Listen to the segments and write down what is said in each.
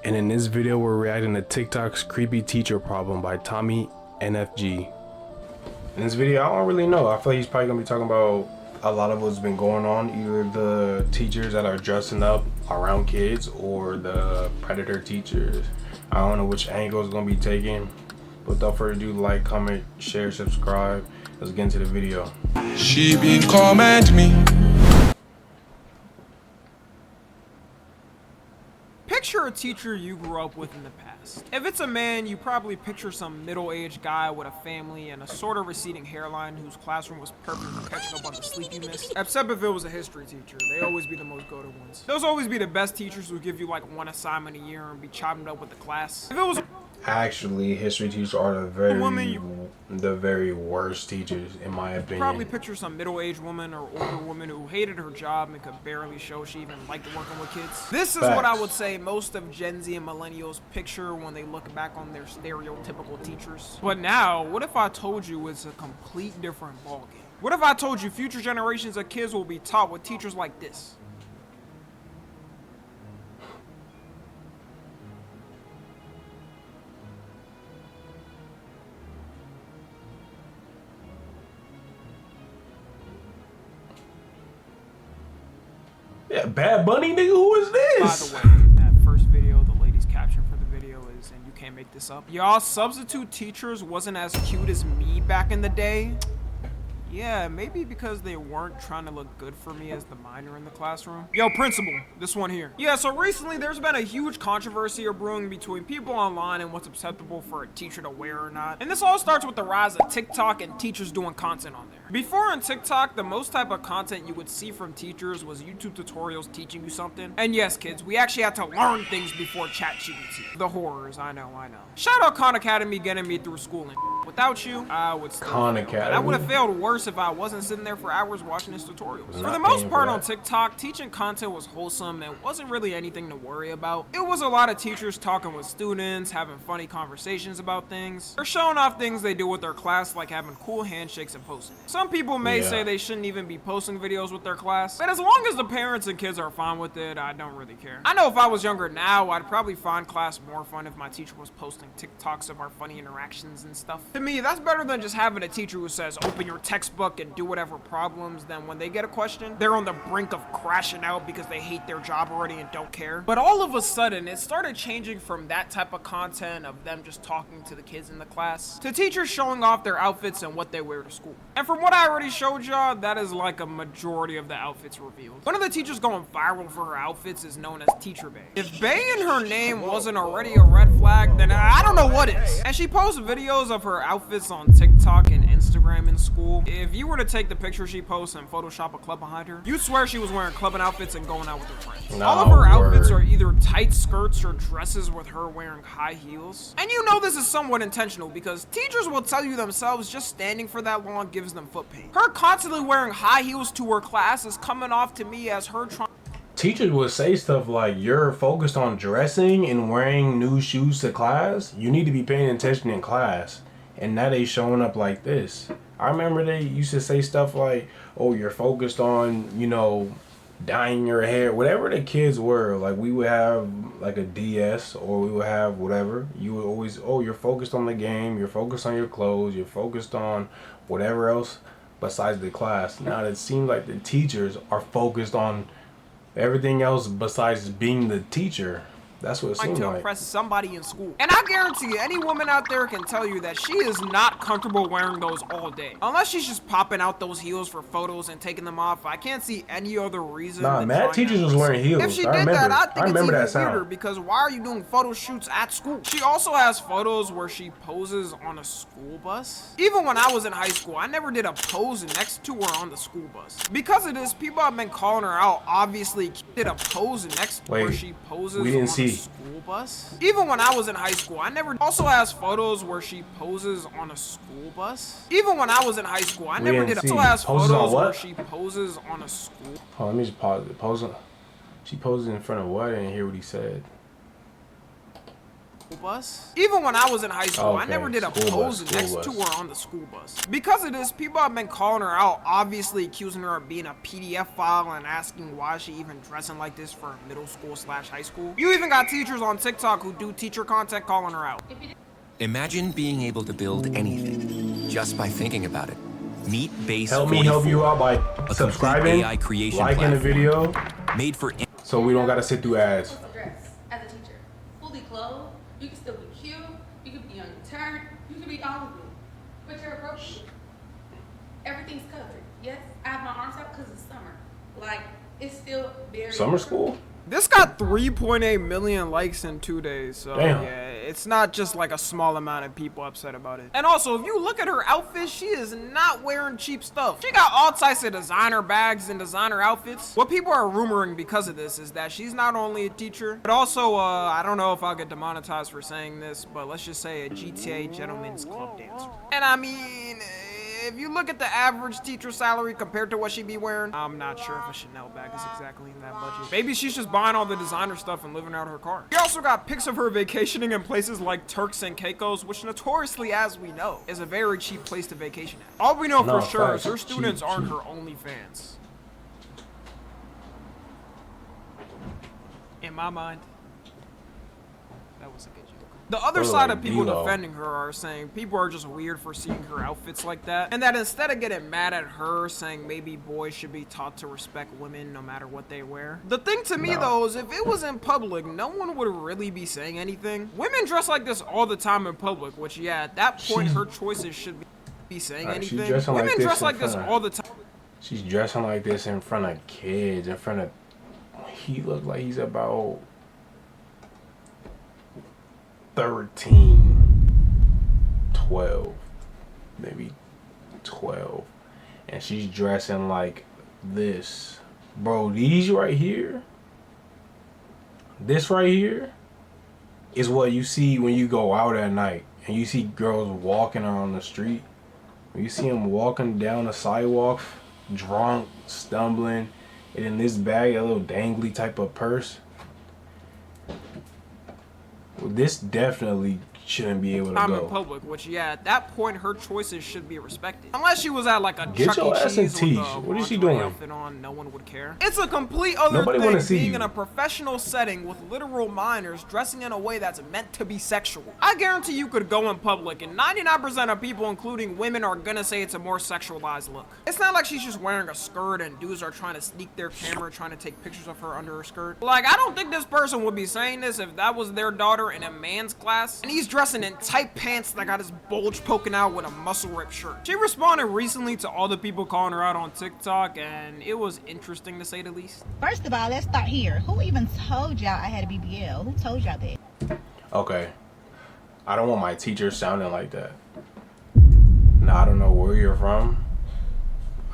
And in this video, we're reacting to TikTok's creepy teacher problem by Tommy NFG. In this video, I don't really know. I feel like he's probably gonna be talking about a lot of what's been going on, either the teachers that are dressing up around kids or the predator teachers. I don't know which angle is gonna be taken. But without further ado, like, comment, share, subscribe. Let's get into the video. She been comment me. Picture a teacher you grew up with in the past. If it's a man, you probably picture some middle-aged guy with a family and a sort of receding hairline whose classroom was perfect for catching up on the sleep you missed. Except if it was a history teacher, they always be the most go-to ones. Those always be the best teachers who give you like one assignment a year and be chopping up with the class. If it was Actually, history teachers are the very worst teachers, in my opinion. Probably picture some middle-aged woman or older woman who hated her job and could barely show she even liked working with kids. This is what I would say most of Gen Z and millennials picture when they look back on their stereotypical teachers. But now, what if I told you it's a complete different ballgame? What if I told you future generations of kids will be taught with teachers like this? Yeah, Bad Bunny, nigga, who is this? By the way, in that first video, the lady's caption for the video is, and you can't make this up, y'all substitute teachers wasn't as cute as me back in the day. Yeah, maybe because they weren't trying to look good for me as the minor in the classroom. Yo, principal, this one here. Yeah, so recently there's been a huge controversy brewing between people online and what's acceptable for a teacher to wear or not. And this all starts with the rise of TikTok and teachers doing content on there. Before on TikTok, the most type of content you would see from teachers was YouTube tutorials teaching you something. And yes, kids, we actually had to learn things before ChatGPT. The horrors, I know. Shout out Khan Academy getting me through schooling. Without you, I would still Khan fail. Academy. And I would have failed worse if I wasn't sitting there for hours watching his tutorials. For the most part on TikTok, teaching content was wholesome and wasn't really anything to worry about. It was a lot of teachers talking with students, having funny conversations about things, or showing off things they do with their class, like having cool handshakes and posting. Some people may say they shouldn't even be posting videos with their class, but as long as the parents and kids are fine with it, I don't really care. I know if I was younger now, I'd probably find class more fun if my teacher was posting TikToks of our funny interactions and stuff. To me, that's better than just having a teacher who says, open your textbook and do whatever problems, then when they get a question, they're on the brink of crashing out because they hate their job already and don't care. But all of a sudden, it started changing from that type of content of them just talking to the kids in the class to teachers showing off their outfits and what they wear to school. And from what I already showed y'all, that is like a majority of the outfits revealed. One of the teachers going viral for her outfits is known as Teacher Bae. If Bae in her name wasn't already a red flag, then I don't know what is. And she posts videos of her outfits on TikTok and Instagram in school. If you were to take the picture she posts and Photoshop a club behind her, you'd swear she was wearing clubbing outfits and going out with her friends. All of her outfits are either tight skirts or dresses with her wearing high heels. And you know this is somewhat intentional because teachers will tell you themselves just standing for that long gives them foot pain. Her constantly wearing high heels to her class is coming off to me as her trying. Teachers would say stuff like, you're focused on dressing and wearing new shoes to class. You need to be paying attention in class. And now they showing up like this. I remember they used to say stuff like, oh, you're focused on, you know, dyeing your hair. Whatever the kids were, like we would have like a DS or we would have whatever. You would always, oh, you're focused on the game. You're focused on your clothes. You're focused on whatever else besides the class. Now it seems like the teachers are focused on everything else besides being the teacher. That's what it seems like. To impress somebody in school. And I guarantee you, any woman out there can tell you that she is not comfortable wearing those all day. Unless she's just popping out those heels for photos and taking them off, I can't see any other reason. Nah, mad teachers was wearing heels. If she did that, I think it's even weirder because why are you doing photo shoots at school? She also has photos where she poses on a school bus. Even when I was in high school, I never did a pose next to her on the school bus. Because of this, people have been calling her out. Obviously, did a pose next to where she poses on a school bus. Even when I was in high school, I never also has photos where she poses on a school bus. Even when I was in high school, I never did. Also has photos where she poses on a school. Oh, let me just pause it. She poses in front of what? I didn't hear what he said. bus. Even when I was in high school, I Okay, never did a school pose bus, next to her on the school bus. Because of this, people have been calling her out, obviously accusing her of being a PDF file and asking why she even dressing like this for middle school / high school. You even got teachers on TikTok who do teacher content calling her out. Imagine being able to build anything just by thinking about it. Meet Base Help me help you out by a subscribing, AI creation liking the video, made for so we don't gotta sit through ads. Dress as a teacher, fully clothed. You can still be cute. You can be on your turn. You can be all of it, but you're appropriate. Everything's covered. Yes, I have my arms out because it's summer. Like it's still very Summer school? This got 3.8 million likes in 2 days, so Damn. yeah, it's not just like a small amount of people upset about it. And also, if you look at her outfit, she is not wearing cheap stuff. She got all types of designer bags and designer outfits. What people are rumoring because of this is that she's not only a teacher, but also, I don't know if I'll get demonetized for saying this, but let's just say a GTA Gentleman's Club dancer. And I mean, if you look at the average teacher salary compared to what she be wearing, I'm not sure if a Chanel bag is exactly in that budget. Maybe she's just buying all the designer stuff and living out her car. We also got pics of her vacationing in places like Turks and Caicos, which notoriously, as we know, is a very cheap place to vacation at. All we know No, for sure is facts. her students Cheap, aren't cheap. her only fans. In my mind, that was a good joke. The other They're side like of people D-Lo. defending her are saying people are just weird for seeing her outfits like that, and that instead of getting mad at her saying maybe boys should be taught to respect women no matter what they wear. The thing to me though is if it was in public, no one would really be saying anything. Women dress like this all the time in public, which yeah, at that point her choices should be saying Alright, she's anything. dressing like Women this dress in like this front of- all the time. She's dressing like this in front of kids, in front of... He looked like he's about 13, 12, maybe 12. And she's dressing like this. Bro, these right here, this right here is what you see when you go out at night and you see girls walking around the street. When you see them walking down the sidewalk, drunk, stumbling, and in this bag, a little dangly type of purse. Well, this definitely shouldn't be able to I'm in go. public, which yeah, at that point her choices should be respected. Unless she was at like a Get Chuck your E. ass in Cheese with teach. a What is she lingerie doing? outfit on, no one would care. It's a complete other Nobody wanna thing see being you. in a professional setting with literal minors dressing in a way that's meant to be sexual. I guarantee you could go in public and 99% of people, including women, are gonna say it's a more sexualized look. It's not like she's just wearing a skirt and dudes are trying to sneak their camera, trying to take pictures of her under her skirt. Like, I don't think this person would be saying this if that was their daughter in a man's class and he's dressing in tight pants that got his bulge poking out with a muscle ripped shirt. She responded recently to all the people calling her out on TikTok, and it was interesting to say the least. First of all, let's start here. Who even told y'all I had a BBL? Who told y'all that? Okay. I don't want my teacher sounding like that. Now, I don't know where you're from.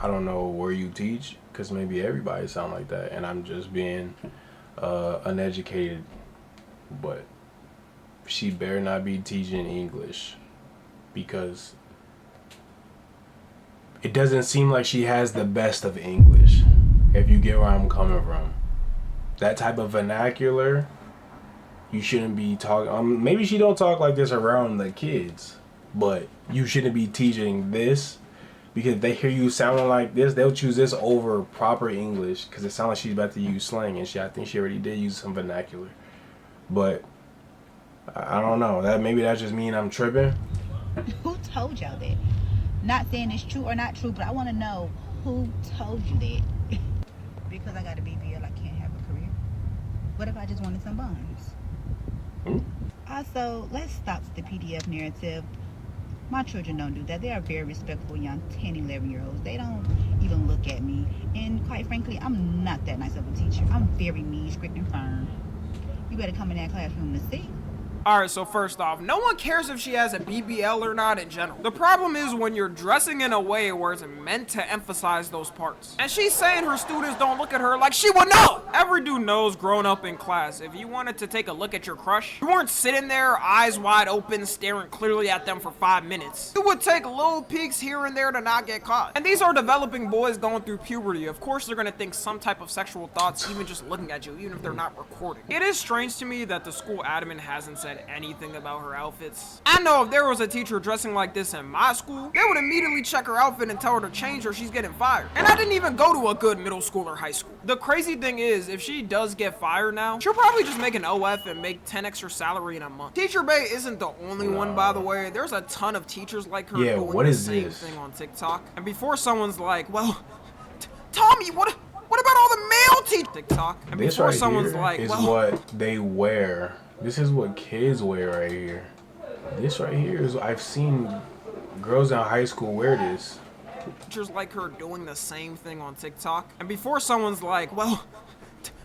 I don't know where you teach, because maybe everybody sound like that, and I'm just being uneducated. But she better not be teaching English, because it doesn't seem like she has the best of English, if you get where I'm coming from. That type of vernacular, you shouldn't be talking. Maybe she don't talk like this around the kids, but you shouldn't be teaching this, because if they hear you sounding like this, they'll choose this over proper English, because it sounds like she's about to use slang, and I think she already did use some vernacular. But I don't know. Maybe that's just me and I'm tripping. Who told y'all that? Not saying it's true or not true, but I want to know who told you that. Because I got a BBL, I can't have a career. What if I just wanted some buns? Also, let's stop the PDF narrative. My children don't do that. They are very respectful young 10, 11-year-olds. They don't even look at me. And quite frankly, I'm not that nice of a teacher. I'm very mean, strict, and firm. You better come in that classroom to see. Alright, so first off, no one cares if she has a BBL or not in general. The problem is when you're dressing in a way where it's meant to emphasize those parts. And she's saying her students don't look at her like she would know! Every dude knows growing up in class, if you wanted to take a look at your crush, you weren't sitting there, eyes wide open, staring clearly at them for 5 minutes. You would take little peeks here and there to not get caught. And these are developing boys going through puberty. Of course they're gonna think some type of sexual thoughts even just looking at you, even if they're not recording. It is strange to me that the school admin hasn't said said anything about her outfits. I know if there was a teacher dressing like this in my school, they would immediately check her outfit and tell her to change or she's getting fired. And I didn't even go to a good middle school or high school. The crazy thing is, if she does get fired now, she'll probably just make an OF and make 10 extra salary in a month. Teacher Bay isn't the only one, by the way. There's a ton of teachers like her doing the same thing on TikTok. And before someone's like, well, Tommy, what about all the male teachers? TikTok. And this before right someone's here like, is well, what they wear. This is what kids wear right here. This right here is, I've seen girls in high school wear this. Teachers like her doing the same thing on TikTok. And before someone's like, well,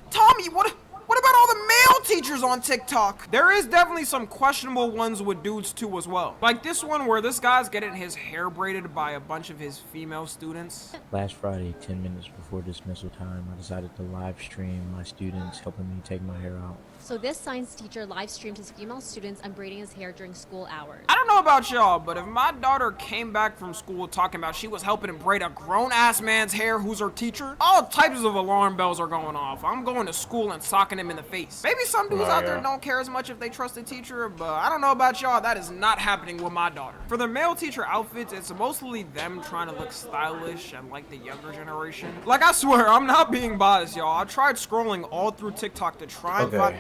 Tommy, what about all the male teachers on TikTok? There is definitely some questionable ones with dudes too as well. Like this one where this guy's getting his hair braided by a bunch of his female students. Last Friday, 10 minutes before dismissal time, I decided to live stream my students helping me take my hair out. So this science teacher live streamed his female students unbraiding his hair during school hours. I don't know about y'all, but if my daughter came back from school talking about she was helping him braid a grown-ass man's hair who's her teacher, all types of alarm bells are going off. I'm going to school and socking him in the face. Maybe some dudes out there don't care as much if they trust a teacher, but I don't know about y'all, that is not happening with my daughter. For the male teacher outfits, it's mostly them trying to look stylish and like the younger generation. Like, I swear, I'm not being biased, y'all. I tried scrolling all through TikTok to try and find...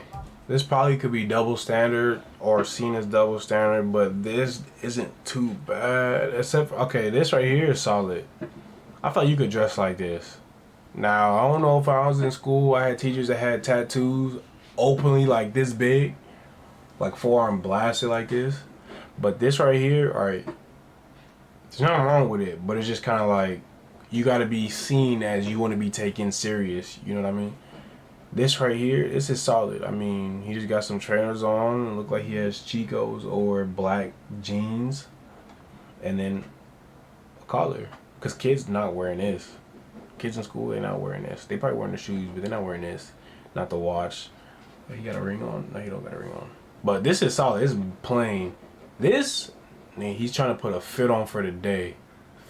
This probably could be double standard or seen as double standard, but this isn't too bad. Except, okay, this right here is solid. I thought you could dress like this. Now, I don't know if I was in school, I had teachers that had tattoos openly like this big, like forearm blasted like this. But this right here, alright, there's nothing wrong with it, but it's just kind of like, you got to be seen as you want to be taken serious, you know what I mean? This right here, this is solid. I mean, he just got some trainers on. It look like he has Chicos or black jeans. And then a collar. Because kids not wearing this. Kids in school, they're not wearing this. They probably wearing the shoes, but they're not wearing this. Not the watch. He got a ring on? No, he don't got a ring on. But this is solid. It's plain. This, man, he's trying to put a fit on for the day.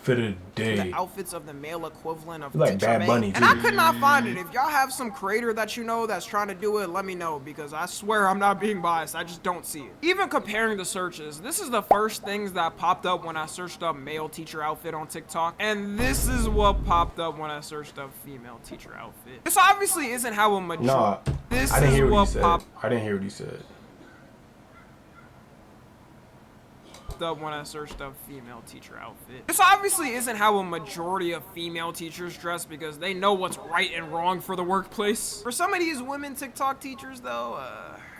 For the day. The outfits of the male equivalent of like Bad Bunny too. And I could not find it. If y'all have some creator that you know that's trying to do it, let me know, because I swear I'm not being biased. I just don't see it. Even comparing the searches, this is the first things that popped up when I searched up male teacher outfit on TikTok, and this is what popped up when I searched up female teacher outfit. This obviously isn't how a majority. Nah, this I didn't is hear what what he said. popped I didn't hear what he said. up when I searched up female teacher outfit. This obviously isn't how a majority of female teachers dress, because they know what's right and wrong for the workplace. For some of these women TikTok teachers though,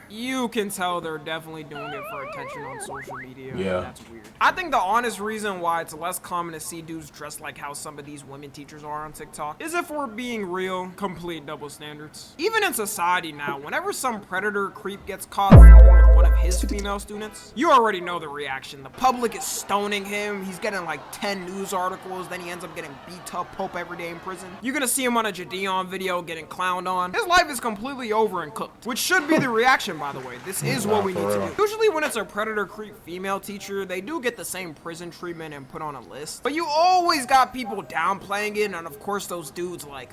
you can tell they're definitely doing it for attention on social media. Yeah. And that's weird. I think the honest reason why it's less common to see dudes dressed like how some of these women teachers are on TikTok is, if we're being real, complete double standards. Even in society now, whenever some predator creep gets caught sleeping with one of his female students, you already know the reaction. The public is stoning him. He's getting like 10 news articles. Then he ends up getting beat up Pope every day in prison. You're gonna see him on a Jadeon video getting clowned on. His life is completely over and cooked, which should be the reaction, by the way. This is what we need to do. Usually when it's a predator creep female teacher, they do get the same prison treatment and put on a list. But you always got people downplaying it, and of course those dudes like,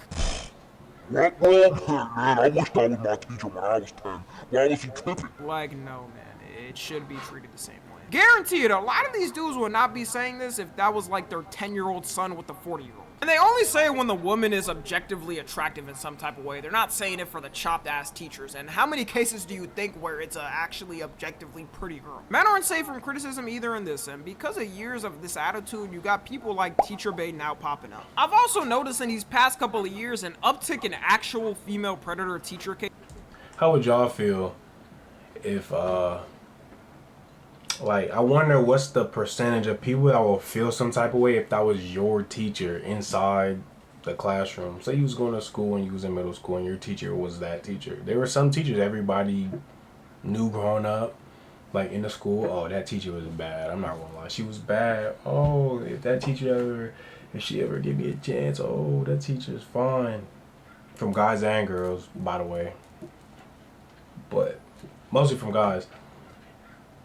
What? Man, I wish that was my teacher when I was 10. Why was he tripping? like, no man, it should be treated the same way. Guaranteed, a lot of these dudes would not be saying this if that was like their 10-year-old son with a 40-year-old. And they only say it when the woman is objectively attractive in some type of way. They're not saying it for the chopped-ass teachers. And how many cases do you think where it's a actually objectively pretty girl? Men aren't safe from criticism either in this, and because of years of this attitude, you got people like Teacher Bay now popping up. I've also noticed in these past couple of years an uptick in actual female predator teacher cases. How would y'all feel if, like, I wonder what's the percentage of people that will feel some type of way if that was your teacher inside the classroom. Say you was going to school and you was in middle school and your teacher was that teacher. There were some teachers everybody knew growing up, like in the school, oh, that teacher was bad. I'm not gonna lie, she was bad. Oh, if she ever give me a chance, oh, that teacher is fine. From guys and girls, by the way. But mostly from guys.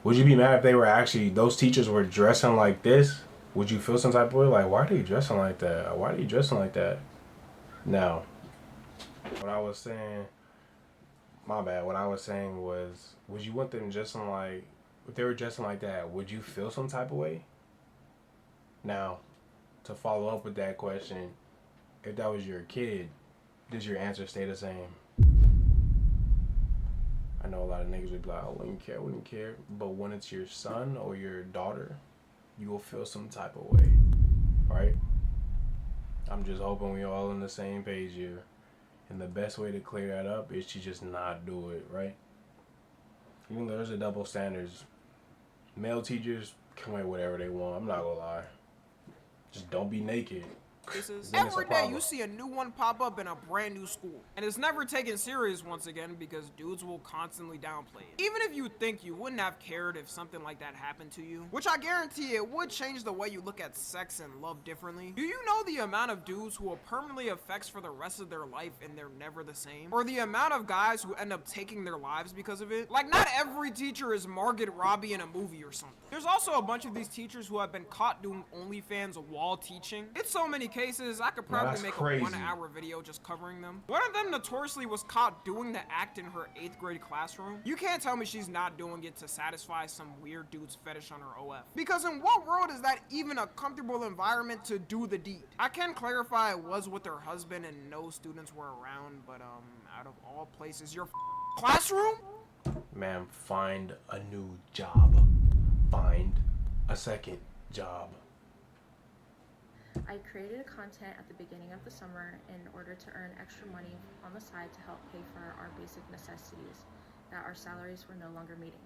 Would you be mad if they were actually, those teachers were dressing like this? Would you feel some type of way? Like, why are they dressing like that? Why are they dressing like that? Now, what I was saying, My bad. What I was saying was, would you want them dressing like, if they were dressing like that, would you feel some type of way? Now, to follow up with that question, if that was your kid, does your answer stay the same? I know a lot of niggas would be like, I wouldn't care. But when it's your son or your daughter, you will feel some type of way, right? I'm just hoping we all on the same page here. And the best way to clear that up is to just not do it, right? Even though there's a double standards, male teachers can wear whatever they want. I'm not gonna lie. Just don't be naked. Every day you see a new one pop up in a brand new school. And it's never taken serious once again because dudes will constantly downplay it. Even if you think you wouldn't have cared if something like that happened to you, which I guarantee it would change the way you look at sex and love differently. Do you know the amount of dudes who will permanently affect for the rest of their life and they're never the same? Or the amount of guys who end up taking their lives because of it? Like, not every teacher is Margot Robbie in a movie or something. There's also a bunch of these teachers who have been caught doing OnlyFans while teaching. It's so many cases, I could probably make a 1 hour video just covering them. One of them notoriously was caught doing the act in her 8th grade classroom. You can't tell me she's not doing it to satisfy some weird dude's fetish on her OF. Because in what world is that even a comfortable environment to do the deed? I can clarify it was with her husband and no students were around, but out of all places, your classroom? Ma'am, find a new job. Find a second job. I created content at the beginning of the summer in order to earn extra money on the side to help pay for our basic necessities that our salaries were no longer meeting.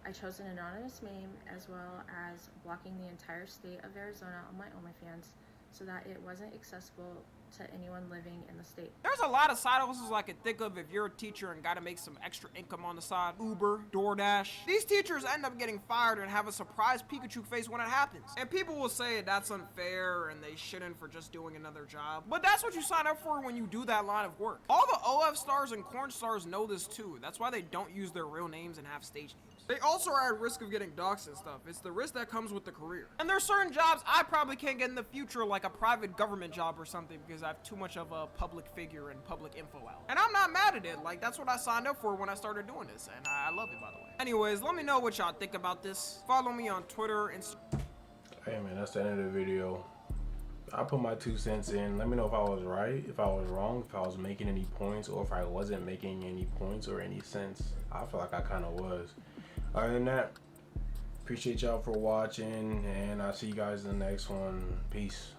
I chose an anonymous name as well as blocking the entire state of Arizona on my OnlyFans so that it wasn't accessible to anyone living in the state. There's a lot of side hustles I can think of if you're a teacher and gotta make some extra income on the side. Uber, DoorDash. These teachers end up getting fired and have a surprise Pikachu face when it happens. And people will say that's unfair and they shouldn't for just doing another job. But that's what you sign up for when you do that line of work. All the OF stars and corn stars know this too. That's why they don't use their real names and have stage names. They also are at risk of getting doxxed and stuff. It's the risk that comes with the career. And there's certain jobs I probably can't get in the future, like a private government job or something, because I have too much of a public figure and public info out. And I'm not mad at it. Like, that's what I signed up for when I started doing this, and I love it, by the way. Anyways, let me know what y'all think about this. Follow me on Twitter, Instagram. Hey man, that's the end of the video. I put my 2 cents in. Let me know if I was right, if I was wrong, if I was making any points, or if I wasn't making any points or any sense. I feel like I kind of was. Other than that, appreciate y'all for watching, and I'll see you guys in the next one. Peace.